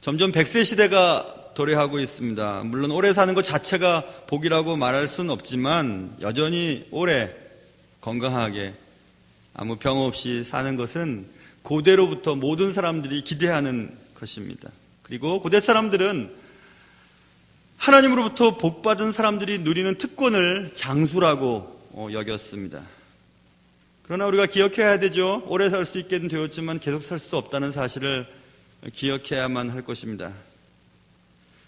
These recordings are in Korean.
점점 100세 시대가 도래하고 있습니다. 물론 오래 사는 것 자체가 복이라고 말할 수는 없지만 여전히 오래 건강하게 아무 병 없이 사는 것은 고대로부터 모든 사람들이 기대하는 것입니다. 그리고 고대 사람들은 하나님으로부터 복받은 사람들이 누리는 특권을 장수라고 여겼습니다. 그러나 우리가 기억해야 되죠. 오래 살 수 있게는 되었지만 계속 살 수 없다는 사실을 기억해야만 할 것입니다.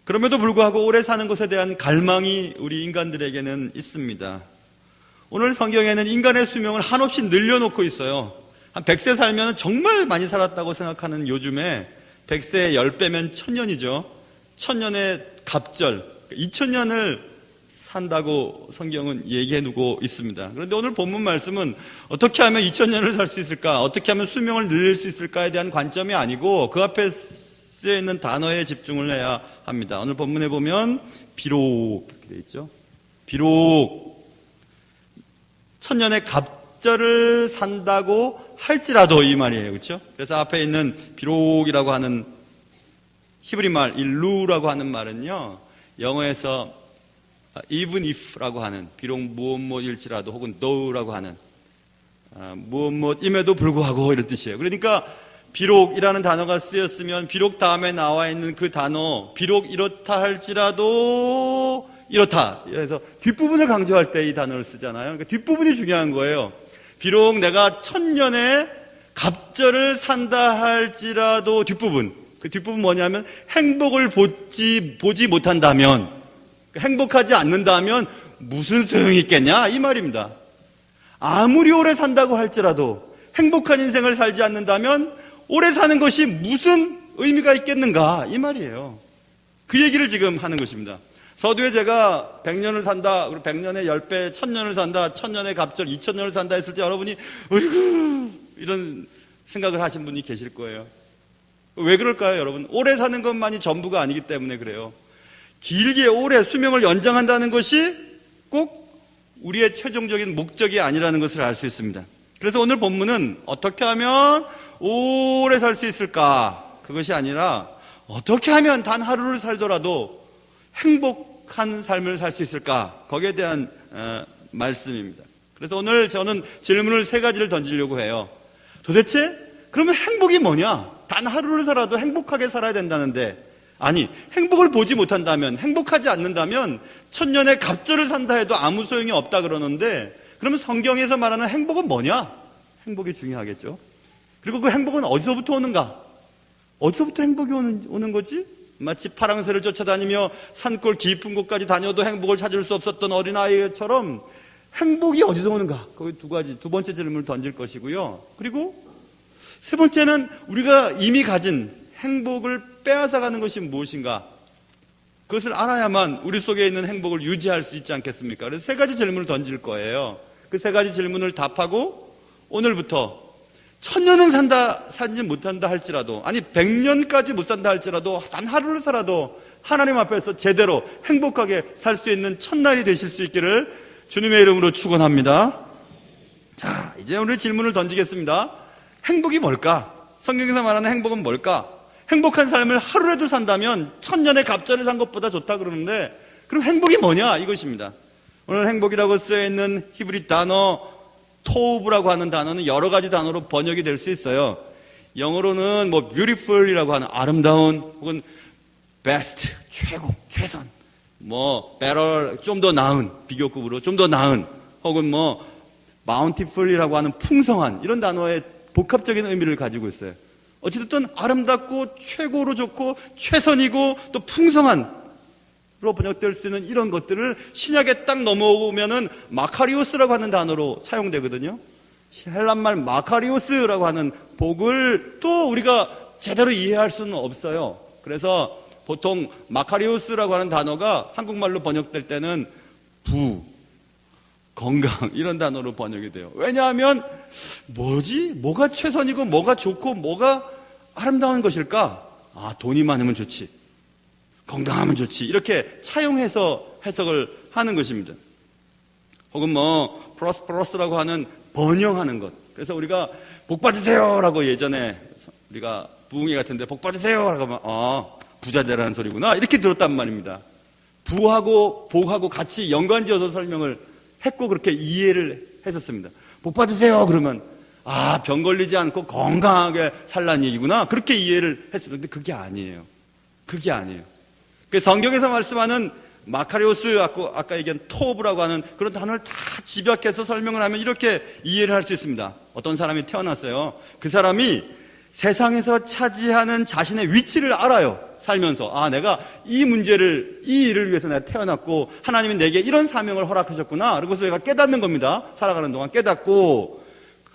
그럼에도 불구하고 오래 사는 것에 대한 갈망이 우리 인간들에게는 있습니다. 오늘 성경에는 인간의 수명을 한없이 늘려놓고 있어요. 한 100세 살면 정말 많이 살았다고 생각하는 요즘에 100세의 10배면 1000년이죠. 1000년의 갑절, 2000년을 산다고 성경은 얘기해두고 있습니다. 그런데 오늘 본문 말씀은 어떻게 하면 2000년을 살 수 있을까? 어떻게 하면 수명을 늘릴 수 있을까에 대한 관점이 아니고 그 앞에 쓰여 있는 단어에 집중을 해야 합니다. 오늘 본문에 보면 비록 이렇게 되어 있죠. 비록 1000년의 갑절을 산다고 할지라도 이 말이에요. 그렇죠? 그래서 앞에 있는 비록이라고 하는 히브리 말, 이 루라고 하는 말은요. 영어에서 even if라고 하는 비록 무엇일지라도 혹은 though라고 하는 무엇임에도 불구하고 이런 뜻이에요. 그러니까 비록이라는 단어가 쓰였으면 비록 다음에 나와 있는 그 단어 비록 이렇다 할지라도 이렇다. 그래서 뒷부분을 강조할 때 이 단어를 쓰잖아요. 그러니까 뒷부분이 중요한 거예요. 비록 내가 1000년의 갑절을 산다 할지라도 뒷부분. 그 뒷부분 뭐냐면 행복을 보지 못한다면 행복하지 않는다면 무슨 소용이 있겠냐 이 말입니다. 아무리 오래 산다고 할지라도 행복한 인생을 살지 않는다면 오래 사는 것이 무슨 의미가 있겠는가 이 말이에요. 그 얘기를 지금 하는 것입니다. 서두에 제가 100년을 산다, 그리고 100년에 10배, 1000년을 산다, 1000년의 갑절, 2000년을 산다 했을 때 여러분이 어이구 이런 생각을 하신 분이 계실 거예요. 왜 그럴까요, 여러분? 오래 사는 것만이 전부가 아니기 때문에 그래요. 길게 오래 수명을 연장한다는 것이 꼭 우리의 최종적인 목적이 아니라는 것을 알 수 있습니다. 그래서 오늘 본문은 어떻게 하면 오래 살 수 있을까? 그것이 아니라 어떻게 하면 단 하루를 살더라도 행복한 삶을 살 수 있을까? 거기에 대한 말씀입니다. 그래서 오늘 저는 질문을 3가지를 던지려고 해요. 도대체 그러면 행복이 뭐냐? 단 하루를 살아도 행복하게 살아야 된다는데 아니 행복을 보지 못한다면 행복하지 않는다면 1000년의 갑절을 산다 해도 아무 소용이 없다 그러는데 그러면 성경에서 말하는 행복은 뭐냐? 행복이 중요하겠죠. 그리고 그 행복은 어디서부터 오는가? 어디서부터 행복이 오는 거지? 마치 파랑새를 쫓아다니며 산골 깊은 곳까지 다녀도 행복을 찾을 수 없었던 어린아이처럼 행복이 어디서 오는가? 거기 두 번째 질문을 던질 것이고요. 그리고 3번째는 우리가 이미 가진 행복을 빼앗아가는 것이 무엇인가? 그것을 알아야만 우리 속에 있는 행복을 유지할 수 있지 않겠습니까? 그래서 3가지 질문을 던질 거예요. 그 3가지 질문을 답하고 오늘부터 1000년은 살지 못한다 할지라도 아니 100년까지 못 산다 할지라도 단 하루를 살아도 하나님 앞에서 제대로 행복하게 살 수 있는 첫날이 되실 수 있기를 주님의 이름으로 축원합니다. 자, 이제 오늘 질문을 던지겠습니다. 행복이 뭘까? 성경에서 말하는 행복은 뭘까? 행복한 삶을 하루라도 산다면 1000년의 갑절을 산 것보다 좋다 그러는데 그럼 행복이 뭐냐? 이것입니다. 오늘 행복이라고 쓰여있는 히브리 단어 토브라고 하는 단어는 여러 가지 단어로 번역이 될 수 있어요. 영어로는 beautiful이라고 하는 아름다운 혹은 best, 최고, 최선, better, 좀 더 나은, 비교급으로 좀 더 나은 혹은 bountiful이라고 하는 풍성한 이런 단어의 복합적인 의미를 가지고 있어요. 어찌됐든 아름답고 최고로 좋고 최선이고 또 풍성한 로 번역될 수 있는 이런 것들을 신약에 딱 넘어오면은 마카리오스라고 하는 단어로 사용되거든요. 헬란말 마카리오스라고 하는 복을 또 우리가 제대로 이해할 수는 없어요. 그래서 보통 마카리오스라고 하는 단어가 한국말로 번역될 때는 건강 이런 단어로 번역이 돼요. 왜냐하면 뭐가 최선이고 뭐가 좋고 뭐가 아름다운 것일까? 돈이 많으면 좋지. 건강하면 좋지. 이렇게 차용해서 해석을 하는 것입니다. 혹은 프로스퍼러스라고 하는 번영하는 것. 그래서 우리가 복 받으세요라고 예전에 우리가 부흥회 같은데 복 받으세요라고 하면 부자 되라는 소리구나. 이렇게 들었단 말입니다. 부하고 복하고 같이 연관지어서 설명을 했고 그렇게 이해를 했었습니다. 복 받으세요 그러면 병 걸리지 않고 건강하게 살라는 얘기구나. 그렇게 이해를 했습니다. 근데 그게 아니에요. 그게 아니에요. 성경에서 말씀하는 마카리오스, 아까 얘기한 토브라고 하는 그런 단어를 다 집약해서 설명을 하면 이렇게 이해를 할 수 있습니다. 어떤 사람이 태어났어요. 그 사람이 세상에서 차지하는 자신의 위치를 알아요. 살면서 내가 이 일을 위해서 내가 태어났고 하나님이 내게 이런 사명을 허락하셨구나. 그것을 내가 깨닫는 겁니다. 살아가는 동안 깨닫고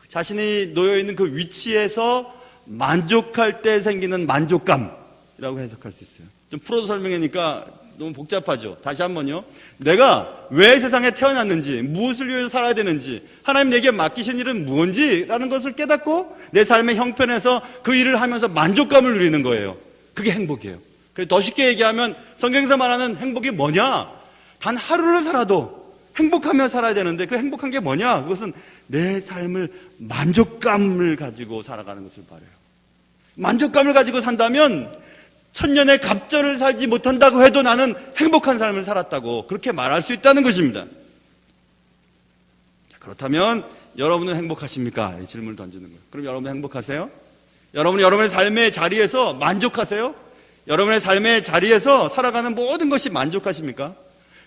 자신이 놓여있는 그 위치에서 만족할 때 생기는 만족감이라고 해석할 수 있어요. 좀 풀어서 설명하니까 너무 복잡하죠. 다시 한번요. 내가 왜 세상에 태어났는지, 무엇을 위해서 살아야 되는지, 하나님 내게 맡기신 일은 무엇인지라는 것을 깨닫고 내 삶의 형편에서 그 일을 하면서 만족감을 누리는 거예요. 그게 행복이에요. 그래서 더 쉽게 얘기하면 성경에서 말하는 행복이 뭐냐? 단 하루를 살아도 행복하며 살아야 되는데 그 행복한 게 뭐냐? 그것은 내 삶을 만족감을 가지고 살아가는 것을 바라요. 만족감을 가지고 산다면 천년의 갑절을 살지 못한다고 해도 나는 행복한 삶을 살았다고 그렇게 말할 수 있다는 것입니다. 그렇다면 여러분은 행복하십니까? 이 질문을 던지는 거예요. 그럼 여러분은 행복하세요? 여러분은 여러분의 삶의 자리에서 만족하세요? 여러분의 삶의 자리에서 살아가는 모든 것이 만족하십니까?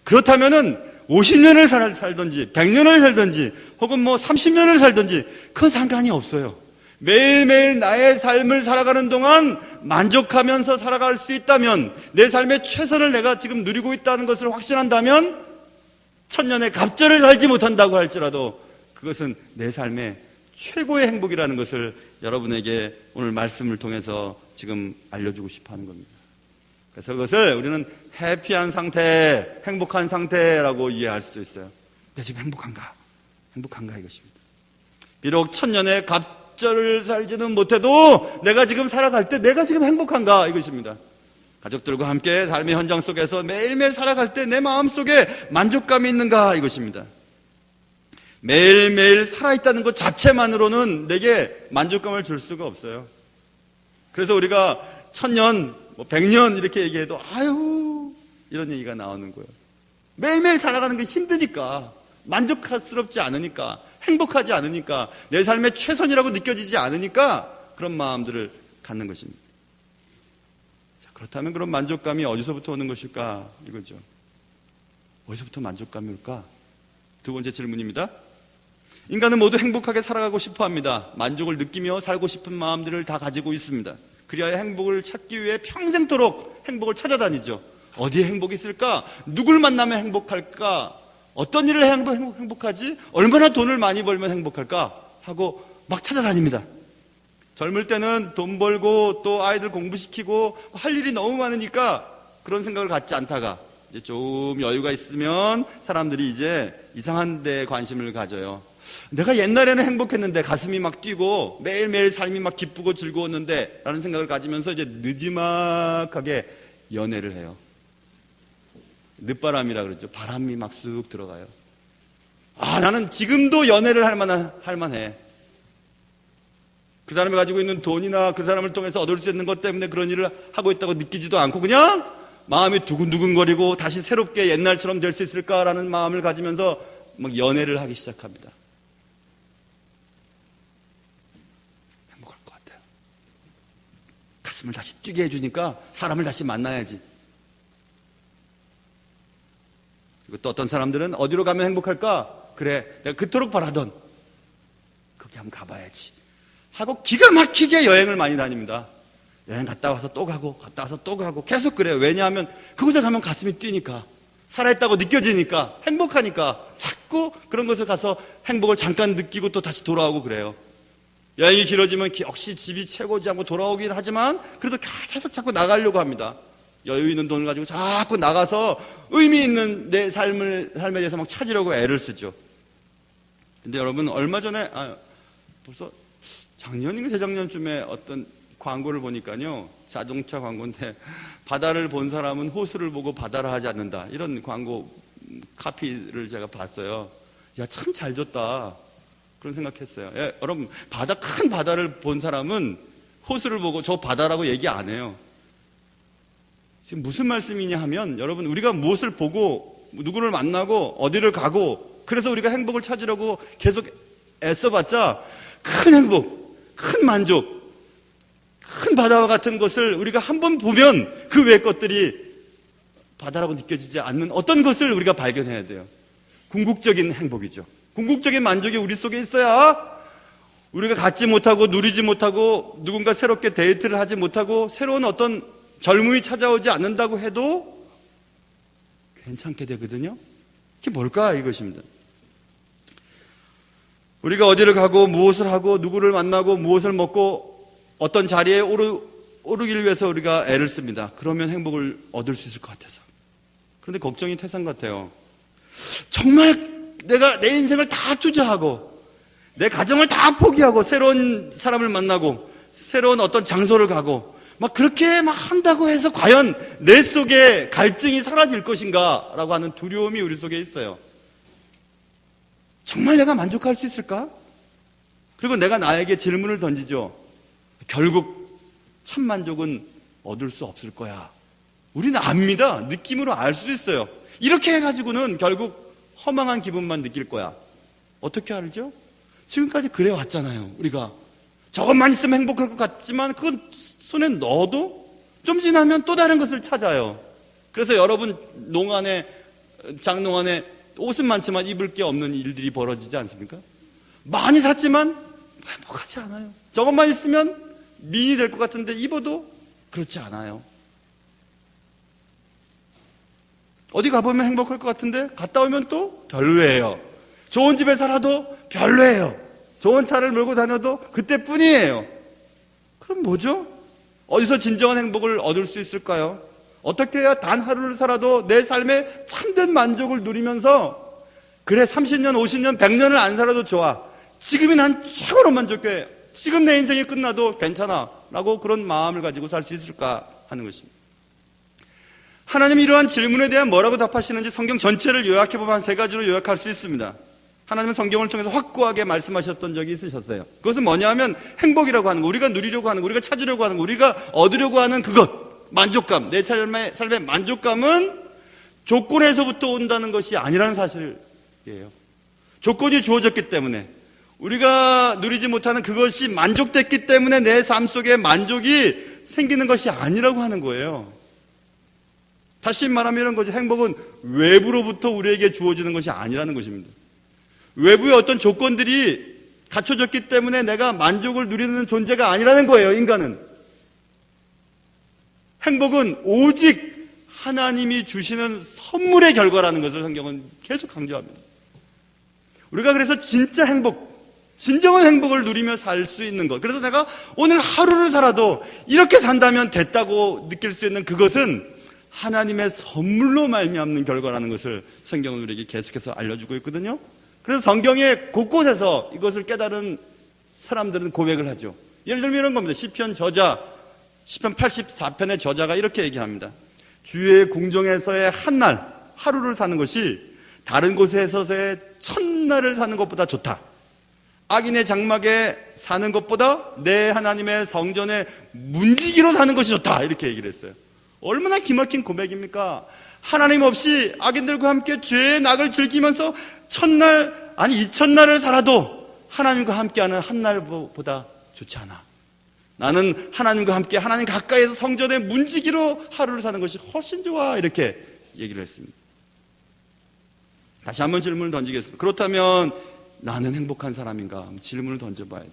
그렇다면은 50년을 살든지 100년을 살든지 혹은 30년을 살든지 그건 상관이 없어요. 매일매일 나의 삶을 살아가는 동안 만족하면서 살아갈 수 있다면, 내 삶의 최선을 내가 지금 누리고 있다는 것을 확신한다면 천년의 갑절을 살지 못한다고 할지라도 그것은 내 삶의 최고의 행복이라는 것을 여러분에게 오늘 말씀을 통해서 지금 알려주고 싶어 하는 겁니다. 그래서 그것을 우리는 해피한 상태, 행복한 상태라고 이해할 수도 있어요. 내가 지금 행복한가? 행복한가 이것입니다. 비록 천년의 갑절을 살지는 못해도 내가 지금 살아갈 때 내가 지금 행복한가 이것입니다. 가족들과 함께 삶의 현장 속에서 매일매일 살아갈 때 내 마음속에 만족감이 있는가 이것입니다. 매일매일 살아있다는 것 자체만으로는 내게 만족감을 줄 수가 없어요. 그래서 우리가 1000년, 100년 이렇게 얘기해도 아유 이런 얘기가 나오는 거예요. 매일매일 살아가는 게 힘드니까, 만족스럽지 않으니까, 행복하지 않으니까, 내 삶의 최선이라고 느껴지지 않으니까 그런 마음들을 갖는 것입니다. 자, 그렇다면 그런 만족감이 어디서부터 오는 것일까 이거죠. 어디서부터 만족감이 올까? 두 번째 질문입니다. 인간은 모두 행복하게 살아가고 싶어 합니다. 만족을 느끼며 살고 싶은 마음들을 다 가지고 있습니다. 그리하여 행복을 찾기 위해 평생토록 행복을 찾아다니죠. 어디에 행복이 있을까? 누굴 만나면 행복할까? 어떤 일을 해야 행복하지? 얼마나 돈을 많이 벌면 행복할까? 하고 막 찾아다닙니다. 젊을 때는 돈 벌고 또 아이들 공부시키고 할 일이 너무 많으니까 그런 생각을 갖지 않다가 이제 좀 여유가 있으면 사람들이 이제 이상한 데에 관심을 가져요. 내가 옛날에는 행복했는데, 가슴이 막 뛰고 매일매일 삶이 막 기쁘고 즐거웠는데 라는 생각을 가지면서 이제 느지막하게 연애를 해요. 늦바람이라 그러죠. 바람이 막 쑥 들어가요. 나는 지금도 연애를 할 만해. 그 사람이 가지고 있는 돈이나 그 사람을 통해서 얻을 수 있는 것 때문에 그런 일을 하고 있다고 느끼지도 않고 그냥 마음이 두근두근거리고 다시 새롭게 옛날처럼 될 수 있을까라는 마음을 가지면서 막 연애를 하기 시작합니다. 행복할 것 같아요. 가슴을 다시 뛰게 해주니까 사람을 다시 만나야지. 그리고 또 어떤 사람들은 어디로 가면 행복할까? 그래, 내가 그토록 바라던 거기 한번 가봐야지 하고 기가 막히게 여행을 많이 다닙니다. 여행 갔다 와서 또 가고 갔다 와서 또 가고 계속 그래요. 왜냐하면 그곳에 가면 가슴이 뛰니까, 살아있다고 느껴지니까, 행복하니까 자꾸 그런 곳에 가서 행복을 잠깐 느끼고 또 다시 돌아오고 그래요. 여행이 길어지면 역시 집이 최고지 하고 돌아오긴 하지만 그래도 계속 자꾸 나가려고 합니다. 여유 있는 돈을 가지고 자꾸 나가서 의미 있는 내 삶에 대해서 막 찾으려고 애를 쓰죠. 근데 여러분, 얼마 전에 벌써 작년인가 재작년쯤에 어떤 광고를 보니까요, 자동차 광고인데 바다를 본 사람은 호수를 보고 바다라 하지 않는다, 이런 광고 카피를 제가 봤어요. 야, 참 잘 줬다 그런 생각했어요. 여러분, 큰 바다를 본 사람은 호수를 보고 저 바다라고 얘기 안 해요. 지금 무슨 말씀이냐 하면, 여러분, 우리가 무엇을 보고 누구를 만나고 어디를 가고 그래서 우리가 행복을 찾으려고 계속 애써봤자 큰 행복, 큰 만족, 큰 바다와 같은 것을 우리가 한번 보면 그 외의 것들이 바다라고 느껴지지 않는 어떤 것을 우리가 발견해야 돼요. 궁극적인 행복이죠. 궁극적인 만족이 우리 속에 있어야 우리가 갖지 못하고 누리지 못하고 누군가 새롭게 데이트를 하지 못하고 새로운 어떤 젊음이 찾아오지 않는다고 해도 괜찮게 되거든요. 그게 뭘까? 이것입니다. 우리가 어디를 가고 무엇을 하고 누구를 만나고 무엇을 먹고 어떤 자리에 오르기를 위해서 우리가 애를 씁니다. 그러면 행복을 얻을 수 있을 것 같아서. 그런데 걱정이 태산 같아요. 정말 내가 내 인생을 다 투자하고 내 가정을 다 포기하고 새로운 사람을 만나고 새로운 어떤 장소를 가고 막 그렇게 막 한다고 해서 과연 내 속에 갈증이 사라질 것인가 라고 하는 두려움이 우리 속에 있어요. 정말 내가 만족할 수 있을까? 그리고 내가 나에게 질문을 던지죠. 결국 참 만족은 얻을 수 없을 거야. 우리는 압니다. 느낌으로 알 수 있어요. 이렇게 해가지고는 결국 허망한 기분만 느낄 거야. 어떻게 알죠? 지금까지 그래 왔잖아요. 우리가 저것만 있으면 행복할 것 같지만 그건 손에 넣어도 좀 지나면 또 다른 것을 찾아요. 그래서 여러분 장농안에 옷은 많지만 입을 게 없는 일들이 벌어지지 않습니까? 많이 샀지만 행복하지 않아요. 저것만 있으면 미인이 될 것 같은데 입어도 그렇지 않아요. 어디 가보면 행복할 것 같은데 갔다 오면 또 별로예요. 좋은 집에 살아도 별로예요. 좋은 차를 몰고 다녀도 그때뿐이에요. 그럼 뭐죠? 어디서 진정한 행복을 얻을 수 있을까요? 어떻게 해야 단 하루를 살아도 내 삶에 참된 만족을 누리면서 그래 30년, 50년, 100년을 안 살아도 좋아. 지금이 난 최고로 만족해. 지금 내 인생이 끝나도 괜찮아. 라고 그런 마음을 가지고 살 수 있을까 하는 것입니다. 하나님이 이러한 질문에 대한 뭐라고 답하시는지 성경 전체를 요약해보면 한 세 가지로 요약할 수 있습니다. 하나님은 성경을 통해서 확고하게 말씀하셨던 적이 있으셨어요. 그것은 뭐냐 하면 행복이라고 하는 거, 우리가 누리려고 하는 거, 우리가 찾으려고 하는 거, 우리가 얻으려고 하는 그것, 만족감, 내 삶의 만족감은 조건에서부터 온다는 것이 아니라는 사실이에요. 조건이 주어졌기 때문에 우리가 누리지 못하는 그것이 만족됐기 때문에 내 삶 속에 만족이 생기는 것이 아니라고 하는 거예요. 다시 말하면 이런 거죠. 행복은 외부로부터 우리에게 주어지는 것이 아니라는 것입니다. 외부의 어떤 조건들이 갖춰졌기 때문에 내가 만족을 누리는 존재가 아니라는 거예요. 인간은. 행복은 오직 하나님이 주시는 선물의 결과라는 것을 성경은 계속 강조합니다. 우리가 그래서 진짜 행복, 진정한 행복을 누리며 살 수 있는 것, 그래서 내가 오늘 하루를 살아도 이렇게 산다면 됐다고 느낄 수 있는 그것은 하나님의 선물로 말미암는 결과라는 것을 성경은 우리에게 계속해서 알려주고 있거든요. 그래서 성경의 곳곳에서 이것을 깨달은 사람들은 고백을 하죠. 예를 들면 이런 겁니다. 시편 84편의 저자가 이렇게 얘기합니다. 주의 궁정에서의 한날, 하루를 사는 것이 다른 곳에서의 천날을 사는 것보다 좋다. 악인의 장막에 사는 것보다 내 하나님의 성전에 문지기로 사는 것이 좋다. 이렇게 얘기를 했어요. 얼마나 기막힌 고백입니까? 하나님 없이 악인들과 함께 죄의 낙을 즐기면서 천날, 아니 2000날을 살아도 하나님과 함께하는 한날보다 좋지 않아. 나는 하나님과 함께 하나님 가까이에서 성전의 문지기로 하루를 사는 것이 훨씬 좋아. 이렇게 얘기를 했습니다. 다시 한번 질문을 던지겠습니다. 그렇다면 나는 행복한 사람인가? 질문을 던져봐야 돼요.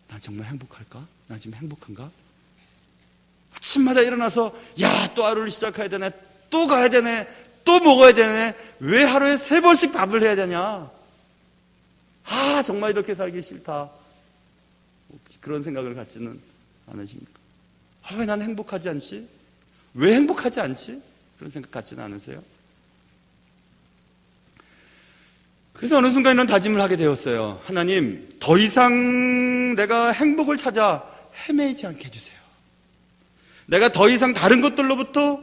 난 정말 행복할까? 난 지금 행복한가? 아침마다 일어나서 야, 또 하루를 시작해야 되네, 또 가야 되네, 또 먹어야 되네, 왜 하루에 3번씩 밥을 해야 되냐? 아, 정말 이렇게 살기 싫다. 그런 생각을 갖지는 않으십니까? 아, 왜 난 행복하지 않지? 왜 행복하지 않지? 그런 생각 갖지는 않으세요? 그래서 어느 순간 이런 다짐을 하게 되었어요. 하나님, 더 이상 내가 행복을 찾아 헤매지 않게 해주세요. 내가 더 이상 다른 것들로부터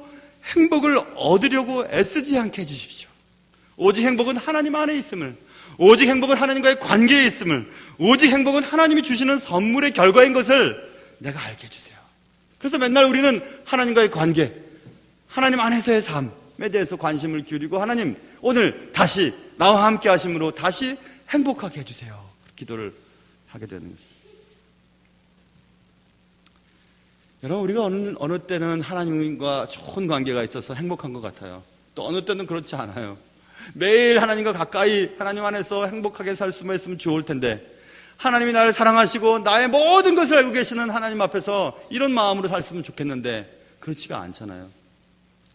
행복을 얻으려고 애쓰지 않게 해주십시오. 오직 행복은 하나님 안에 있음을, 오직 행복은 하나님과의 관계에 있음을, 오직 행복은 하나님이 주시는 선물의 결과인 것을 내가 알게 해주세요. 그래서 맨날 우리는 하나님과의 관계, 하나님 안에서의 삶에 대해서 관심을 기울이고 하나님 오늘 다시 나와 함께 하심으로 다시 행복하게 해주세요. 기도를 하게 되는 것입니다. 여러분 우리가 어느 때는 하나님과 좋은 관계가 있어서 행복한 것 같아요. 또 어느 때는 그렇지 않아요. 매일 하나님과 가까이 하나님 안에서 행복하게 살 수만 있으면 좋을 텐데 하나님이 나를 사랑하시고 나의 모든 것을 알고 계시는 하나님 앞에서 이런 마음으로 살았으면 좋겠는데 그렇지가 않잖아요.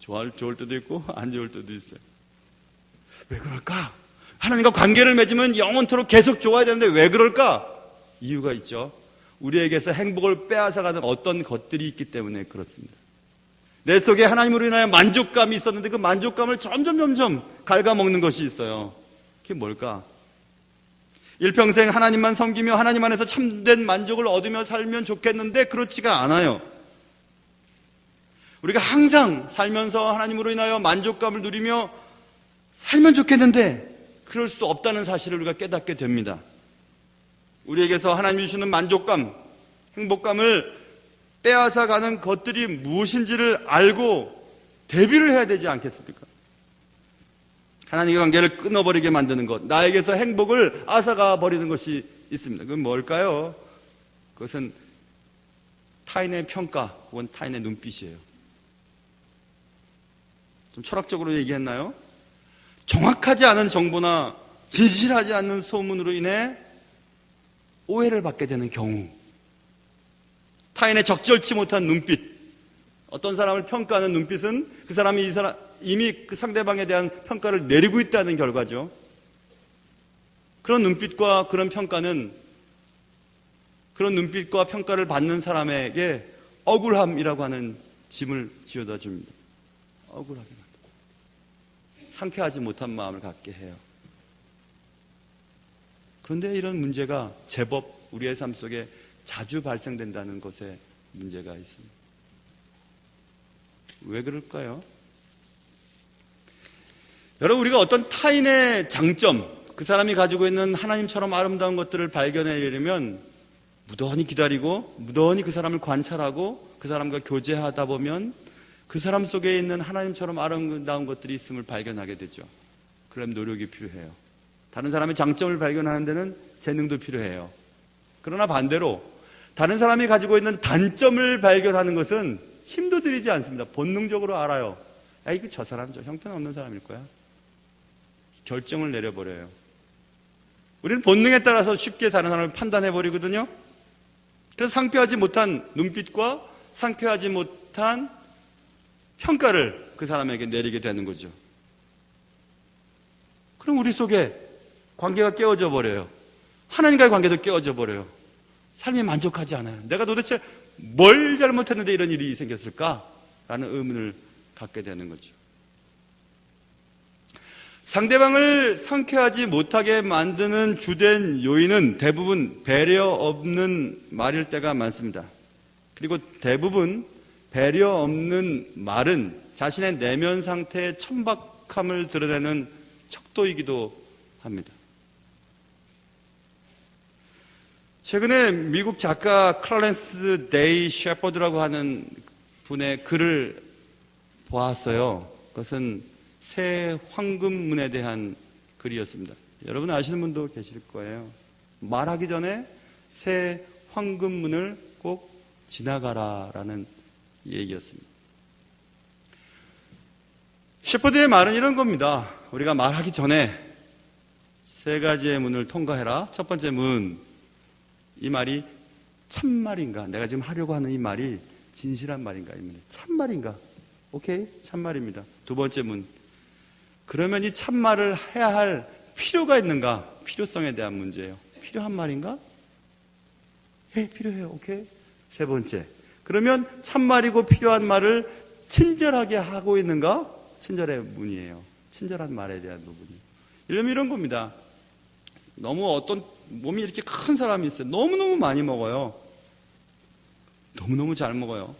좋을 때도 있고 안 좋을 때도 있어요. 왜 그럴까? 하나님과 관계를 맺으면 영원토록 계속 좋아야 되는데 왜 그럴까? 이유가 있죠. 우리에게서 행복을 빼앗아가는 어떤 것들이 있기 때문에 그렇습니다. 내 속에 하나님으로 인하여 만족감이 있었는데 그 만족감을 점점 갉아먹는 것이 있어요. 그게 뭘까? 일평생 하나님만 섬기며 하나님 안에서 참된 만족을 얻으며 살면 좋겠는데 그렇지가 않아요. 우리가 항상 살면서 하나님으로 인하여 만족감을 누리며 살면 좋겠는데 그럴 수 없다는 사실을 우리가 깨닫게 됩니다. 우리에게서 하나님이 주시는 만족감, 행복감을 빼앗아가는 것들이 무엇인지를 알고 대비를 해야 되지 않겠습니까? 하나님과 관계를 끊어버리게 만드는 것, 나에게서 행복을 앗아가 버리는 것이 있습니다. 그건 뭘까요? 그것은 타인의 평가 혹은 타인의 눈빛이에요. 좀 철학적으로 얘기했나요? 정확하지 않은 정보나 진실하지 않는 소문으로 인해 오해를 받게 되는 경우, 타인의 적절치 못한 눈빛, 어떤 사람을 평가하는 눈빛은 그 사람이 이미 그 상대방에 대한 평가를 내리고 있다는 결과죠. 그런 눈빛과 그런 평가는 그런 눈빛과 평가를 받는 사람에게 억울함이라고 하는 짐을 지어다 줍니다. 억울하게 만듭니다. 상쾌하지 못한 마음을 갖게 해요. 그런데 이런 문제가 제법 우리의 삶 속에 자주 발생된다는 것에 문제가 있습니다. 왜 그럴까요? 여러분, 우리가 어떤 타인의 장점, 그 사람이 가지고 있는 하나님처럼 아름다운 것들을 발견해내려면 무던히 기다리고 무던히 그 사람을 관찰하고 그 사람과 교제하다 보면 그 사람 속에 있는 하나님처럼 아름다운 것들이 있음을 발견하게 되죠. 그럼 노력이 필요해요. 다른 사람의 장점을 발견하는 데는 재능도 필요해요. 그러나 반대로 다른 사람이 가지고 있는 단점을 발견하는 것은 힘도 들이지 않습니다. 본능적으로 알아요. 야, 이거 저 사람 저 형편없는 사람일 거야. 결정을 내려버려요. 우리는 본능에 따라서 쉽게 다른 사람을 판단해버리거든요. 그래서 상쾌하지 못한 눈빛과 상쾌하지 못한 평가를 그 사람에게 내리게 되는 거죠. 그럼 우리 속에 관계가 깨어져 버려요. 하나님과의 관계도 깨어져 버려요. 삶이 만족하지 않아요. 내가 도대체 뭘 잘못했는데 이런 일이 생겼을까? 라는 의문을 갖게 되는 거죠. 상대방을 상쾌하지 못하게 만드는 주된 요인은 대부분 배려 없는 말일 때가 많습니다. 그리고 대부분 배려 없는 말은 자신의 내면 상태의 천박함을 드러내는 척도이기도 합니다. 최근에 미국 작가 클래런스 데이 셰퍼드라고 하는 분의 글을 보았어요. 그것은 새 황금문에 대한 글이었습니다. 여러분 아시는 분도 계실 거예요. 말하기 전에 새 황금문을 꼭 지나가라라는 얘기였습니다. 셰퍼드의 말은 이런 겁니다. 우리가 말하기 전에 세 가지의 문을 통과해라. 첫 번째 문, 이 말이 참말인가? 내가 지금 하려고 하는 이 말이 진실한 말인가? 이 말이 참말인가? 오케이, 참말입니다. 두 번째 문, 그러면 이 참말을 해야 할 필요가 있는가? 필요성에 대한 문제예요. 필요한 말인가? 예, 필요해요. 오케이. 세 번째, 그러면 참말이고 필요한 말을 친절하게 하고 있는가? 친절의 문이에요. 친절한 말에 대한 부분이. 이런 겁니다. 너무 어떤 몸이 이렇게 큰 사람이 있어요. 너무너무 많이 먹어요. 너무너무 잘 먹어요.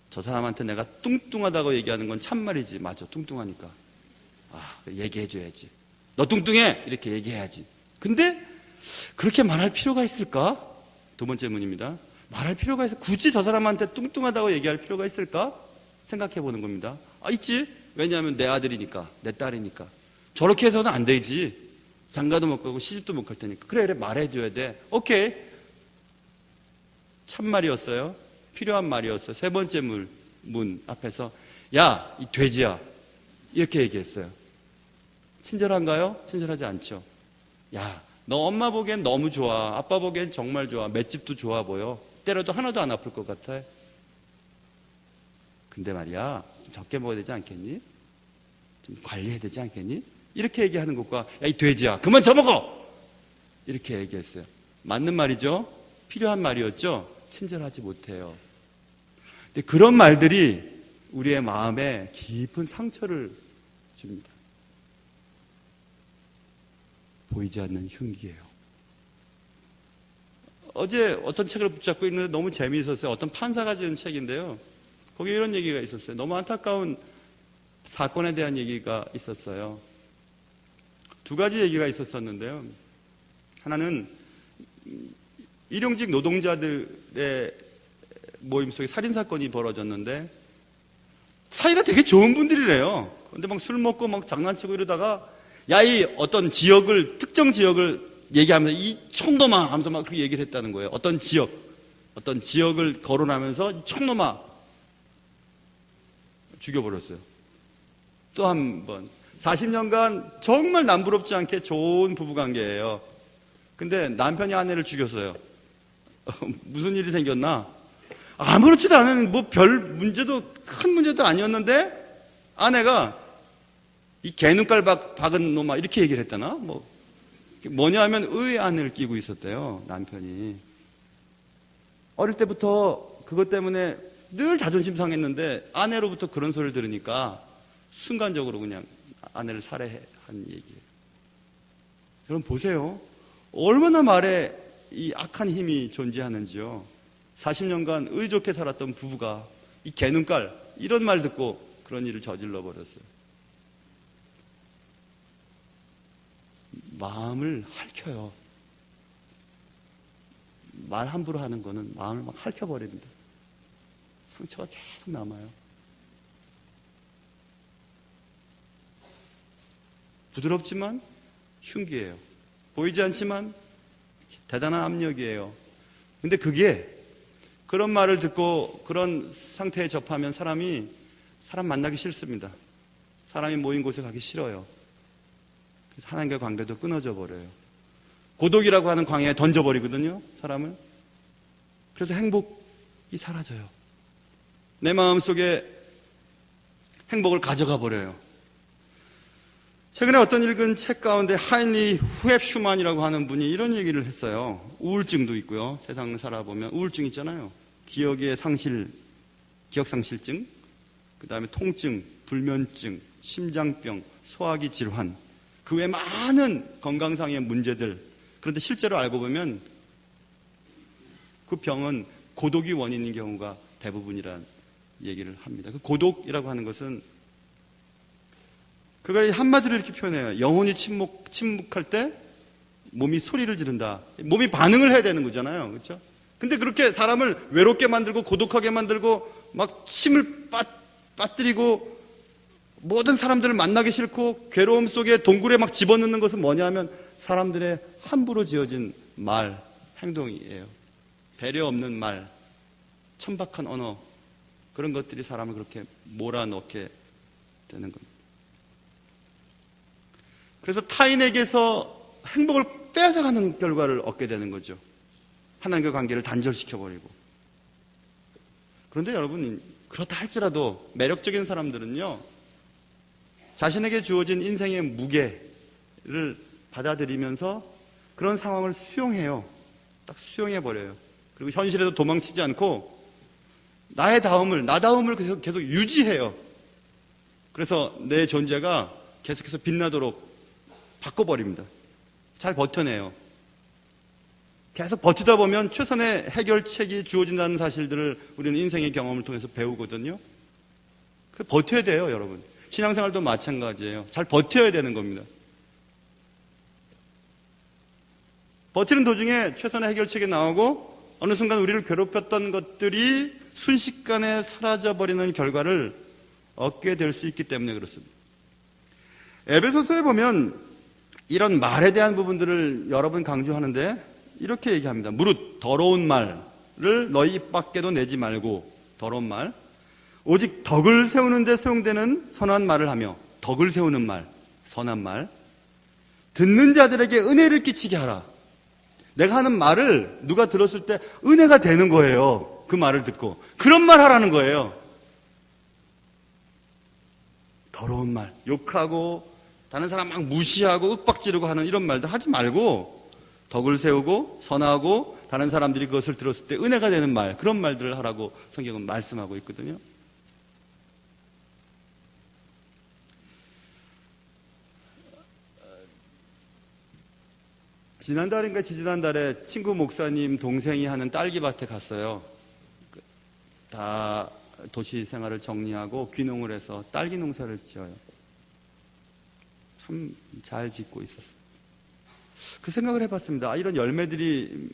저 사람한테 내가 뚱뚱하다고 얘기하는 건 참말이지. 맞아, 뚱뚱하니까. 얘기해줘야지. 너 뚱뚱해! 이렇게 얘기해야지. 근데 그렇게 말할 필요가 있을까? 두 번째 문입니다. 말할 필요가 있어. 굳이 저 사람한테 뚱뚱하다고 얘기할 필요가 있을까? 생각해 보는 겁니다. 있지. 왜냐하면 내 아들이니까, 내 딸이니까. 저렇게 해서는 안 되지. 장가도 못 가고 시집도 못 갈 테니까. 그래, 말해줘야 돼. 오케이. 참말이었어요. 필요한 말이었어요. 세 번째 문 앞에서 야, 이 돼지야. 이렇게 얘기했어요. 친절한가요? 친절하지 않죠. 야, 너 엄마 보기엔 너무 좋아. 아빠 보기엔 정말 좋아. 맷집도 좋아 보여. 때려도 하나도 안 아플 것 같아. 근데 말이야, 좀 적게 먹어야 되지 않겠니? 좀 관리해야 되지 않겠니? 이렇게 얘기하는 것과 야, 이 돼지야, 그만 저먹어! 이렇게 얘기했어요. 맞는 말이죠? 필요한 말이었죠? 친절하지 못해요. 근데 그런 말들이 우리의 마음에 깊은 상처를 줍니다. 보이지 않는 흉기예요. 어제 어떤 책을 붙잡고 있는데 너무 재미있었어요. 어떤 판사가 지은 책인데요. 거기에 이런 얘기가 있었어요. 너무 안타까운 사건에 대한 얘기가 있었어요. 두 가지 얘기가 있었었는데요. 하나는 일용직 노동자들의 모임 속에 살인사건이 벌어졌는데 사이가 되게 좋은 분들이래요. 근데 막 술 먹고 막 장난치고 이러다가 야, 이 어떤 지역을, 특정 지역을 얘기하면서 이 촌놈아 하면서 막 그렇게 얘기를 했다는 거예요. 어떤 지역을 거론하면서 이 촌놈아 죽여버렸어요. 또 한 번. 40년간 정말 남부럽지 않게 좋은 부부관계예요. 근데 남편이 아내를 죽였어요. 무슨 일이 생겼나? 아무렇지도 않은 뭐 별 문제도 큰 문제도 아니었는데 아내가 이 개눈깔 박은 놈아 이렇게 얘기를 했다나? 뭐냐 하면 의의 안을 끼고 있었대요. 남편이. 어릴 때부터 그것 때문에 늘 자존심 상했는데 아내로부터 그런 소리를 들으니까 순간적으로 그냥 아내를 살해한 얘기예요. 여러분 보세요. 얼마나 말에 이 악한 힘이 존재하는지요. 40년간 의좋게 살았던 부부가 이 개눈깔 이런 말 듣고 그런 일을 저질러 버렸어요. 마음을 핥혀요. 말 함부로 하는 거는 마음을 막 핥혀버립니다. 상처가 계속 남아요. 부드럽지만 흉기예요. 보이지 않지만 대단한 압력이에요. 근데 그게 그런 말을 듣고 그런 상태에 접하면 사람 만나기 싫습니다. 사람이 모인 곳에 가기 싫어요. 그래서 하나님과 관계도 끊어져 버려요. 고독이라고 하는 광야에 던져버리거든요, 사람을. 그래서 행복이 사라져요. 내 마음속에 행복을 가져가 버려요. 최근에 어떤 읽은 책 가운데 하인리 후앱 슈만이라고 하는 분이 이런 얘기를 했어요. 우울증도 있고요. 세상 살아보면 우울증 있잖아요. 기억의 상실, 기억상실증, 그 다음에 통증, 불면증, 심장병, 소화기 질환, 그 외 많은 건강상의 문제들. 그런데 실제로 알고 보면 그 병은 고독이 원인인 경우가 대부분이라는 얘기를 합니다. 그 고독이라고 하는 것은 그가 한마디로 이렇게 표현해요. 영혼이 침묵할 때 몸이 소리를 지른다. 몸이 반응을 해야 되는 거잖아요. 그렇죠? 근데 그렇게 사람을 외롭게 만들고 고독하게 만들고 막 침을 빠뜨리고 모든 사람들을 만나기 싫고 괴로움 속에 동굴에 막 집어넣는 것은 뭐냐 하면 사람들의 함부로 지어진 말, 행동이에요. 배려 없는 말, 천박한 언어, 그런 것들이 사람을 그렇게 몰아넣게 되는 겁니다. 그래서 타인에게서 행복을 뺏어가는 결과를 얻게 되는 거죠. 하나님과 관계를 단절시켜버리고. 그런데 여러분, 그렇다 할지라도 매력적인 사람들은요, 자신에게 주어진 인생의 무게를 받아들이면서 그런 상황을 수용해요. 딱 수용해버려요. 그리고 현실에도 도망치지 않고 나다움을 계속 유지해요. 그래서 내 존재가 계속해서 빛나도록 바꿔버립니다. 잘 버텨내요. 계속 버티다 보면 최선의 해결책이 주어진다는 사실들을 우리는 인생의 경험을 통해서 배우거든요. 버텨야 돼요, 여러분. 신앙생활도 마찬가지예요. 잘 버텨야 되는 겁니다. 버티는 도중에 최선의 해결책이 나오고 어느 순간 우리를 괴롭혔던 것들이 순식간에 사라져버리는 결과를 얻게 될 수 있기 때문에 그렇습니다. 에베소서에 보면 이런 말에 대한 부분들을 여러 번 강조하는데 이렇게 얘기합니다. 무릇 더러운 말을 너희 입 밖에도 내지 말고, 더러운 말, 오직 덕을 세우는 데 사용되는 선한 말을 하며, 덕을 세우는 말, 선한 말, 듣는 자들에게 은혜를 끼치게 하라. 내가 하는 말을 누가 들었을 때 은혜가 되는 거예요. 그 말을 듣고. 그런 말 하라는 거예요. 더러운 말, 욕하고 다른 사람 막 무시하고 윽박지르고 하는 이런 말들 하지 말고 덕을 세우고 선하고 다른 사람들이 그것을 들었을 때 은혜가 되는 말, 그런 말들을 하라고 성경은 말씀하고 있거든요. 지난달인가 지지난달에 친구 목사님 동생이 하는 딸기밭에 갔어요. 다 도시 생활을 정리하고 귀농을 해서 딸기 농사를 지어요. 참 잘 짓고 있었어요. 그 생각을 해봤습니다. 이런 열매들이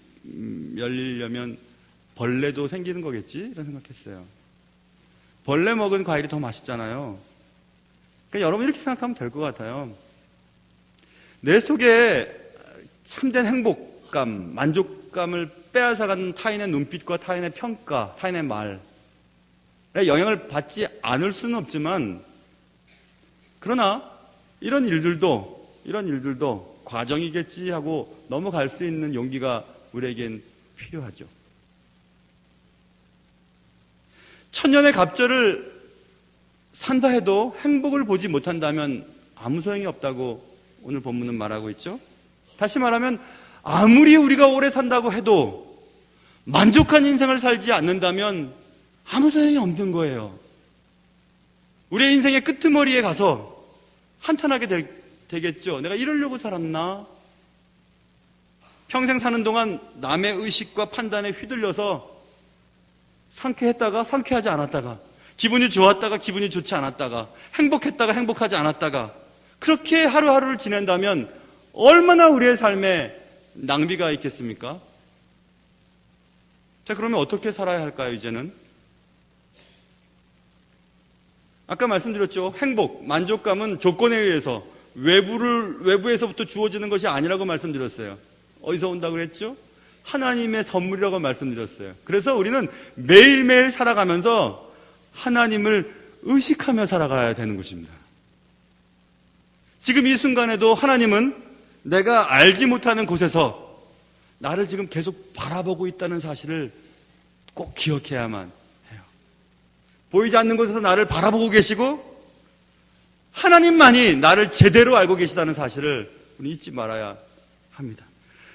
열리려면 벌레도 생기는 거겠지? 이런 생각했어요. 벌레 먹은 과일이 더 맛있잖아요. 그러니까 여러분 이렇게 생각하면 될 것 같아요. 내 속에 참된 행복감, 만족감을 빼앗아가는 타인의 눈빛과 타인의 평가, 타인의 말에 영향을 받지 않을 수는 없지만, 그러나 이런 일들도 과정이겠지 하고 넘어갈 수 있는 용기가 우리에겐 필요하죠. 천년의 갑절을 산다 해도 행복을 보지 못한다면 아무 소용이 없다고 오늘 본문은 말하고 있죠. 다시 말하면 아무리 우리가 오래 산다고 해도 만족한 인생을 살지 않는다면 아무 소용이 없는 거예요. 우리의 인생의 끄트머리에 가서 한탄하게 되겠죠. 내가 이러려고 살았나? 평생 사는 동안 남의 의식과 판단에 휘둘려서 상쾌했다가 상쾌하지 않았다가, 기분이 좋았다가 기분이 좋지 않았다가, 행복했다가 행복하지 않았다가, 그렇게 하루하루를 지낸다면 얼마나 우리의 삶에 낭비가 있겠습니까? 자, 그러면 어떻게 살아야 할까요, 이제는? 아까 말씀드렸죠. 행복, 만족감은 조건에 의해서 외부에서부터 주어지는 것이 아니라고 말씀드렸어요. 어디서 온다고 그랬죠? 하나님의 선물이라고 말씀드렸어요. 그래서 우리는 매일매일 살아가면서 하나님을 의식하며 살아가야 되는 것입니다. 지금 이 순간에도 하나님은 내가 알지 못하는 곳에서 나를 지금 계속 바라보고 있다는 사실을 꼭 기억해야만 해요. 보이지 않는 곳에서 나를 바라보고 계시고 하나님만이 나를 제대로 알고 계시다는 사실을 우리 잊지 말아야 합니다.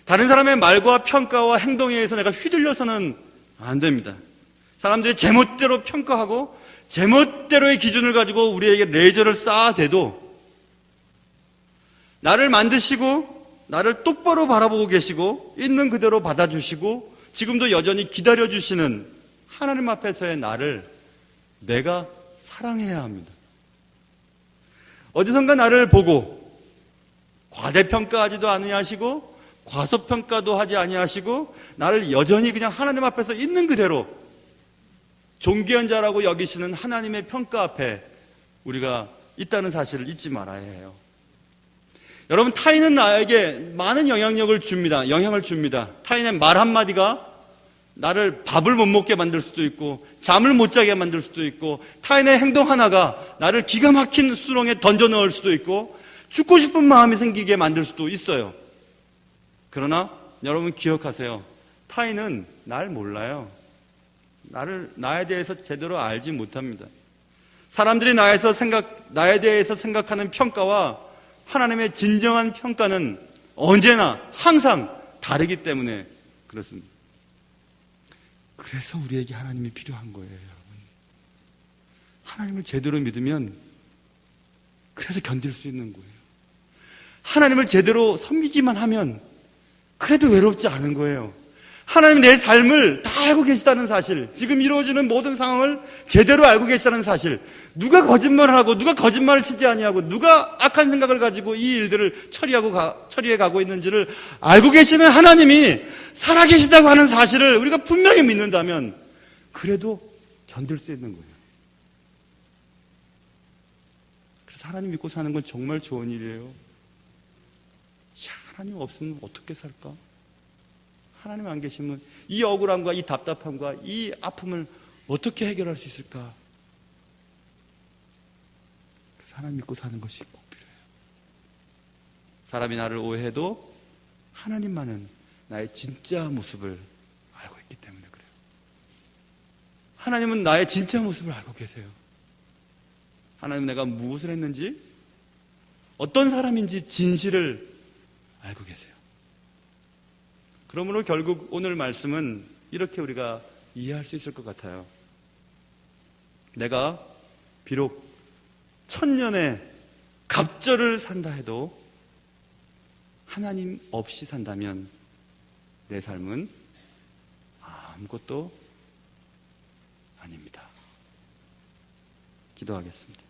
다른 사람의 말과 평가와 행동에 의해서 내가 휘둘려서는 안 됩니다. 사람들이 제멋대로 평가하고 제멋대로의 기준을 가지고 우리에게 레이저를 쌓아대도 나를 만드시고 나를 똑바로 바라보고 계시고 있는 그대로 받아주시고 지금도 여전히 기다려주시는 하나님 앞에서의 나를 내가 사랑해야 합니다. 어디선가 나를 보고 과대평가하지도 아니하시고 과소평가도 하지 아니하시고 나를 여전히 그냥 하나님 앞에서 있는 그대로 존귀한 자라고 여기시는 하나님의 평가 앞에 우리가 있다는 사실을 잊지 말아야 해요. 여러분, 타인은 나에게 많은 영향을 줍니다. 타인의 말 한마디가 나를 밥을 못 먹게 만들 수도 있고 잠을 못 자게 만들 수도 있고 타인의 행동 하나가 나를 기가 막힌 수렁에 던져 넣을 수도 있고 죽고 싶은 마음이 생기게 만들 수도 있어요. 그러나 여러분 기억하세요. 타인은 날 몰라요. 나에 대해서 제대로 알지 못합니다. 사람들이 나에 대해서 생각하는 평가와 하나님의 진정한 평가는 언제나 항상 다르기 때문에 그렇습니다. 그래서 우리에게 하나님이 필요한 거예요, 여러분. 하나님을 제대로 믿으면 그래서 견딜 수 있는 거예요. 하나님을 제대로 섬기기만 하면 그래도 외롭지 않은 거예요. 하나님 내 삶을 다 알고 계시다는 사실, 지금 이루어지는 모든 상황을 제대로 알고 계시다는 사실, 누가 거짓말을 하고 누가 거짓말을 치지 아니하고 누가 악한 생각을 가지고 이 일들을 처리해 가고 있는지를 알고 계시는 하나님이 살아계시다고 하는 사실을 우리가 분명히 믿는다면 그래도 견딜 수 있는 거예요. 그래서 하나님 믿고 사는 건 정말 좋은 일이에요. 하나님 없으면 어떻게 살까? 하나님 안 계시면 이 억울함과 이 답답함과 이 아픔을 어떻게 해결할 수 있을까? 그래서 하나님 믿고 사는 것이 꼭 필요해요. 사람이 나를 오해해도 하나님만은 나의 진짜 모습을 알고 있기 때문에 그래요. 하나님은 나의 진짜 모습을 알고 계세요. 하나님은 내가 무엇을 했는지, 어떤 사람인지 진실을 알고 계세요. 그러므로 결국 오늘 말씀은 이렇게 우리가 이해할 수 있을 것 같아요. 내가 비록 1000년의 갑절을 산다 해도 하나님 없이 산다면 내 삶은 아무것도 아닙니다. 기도하겠습니다.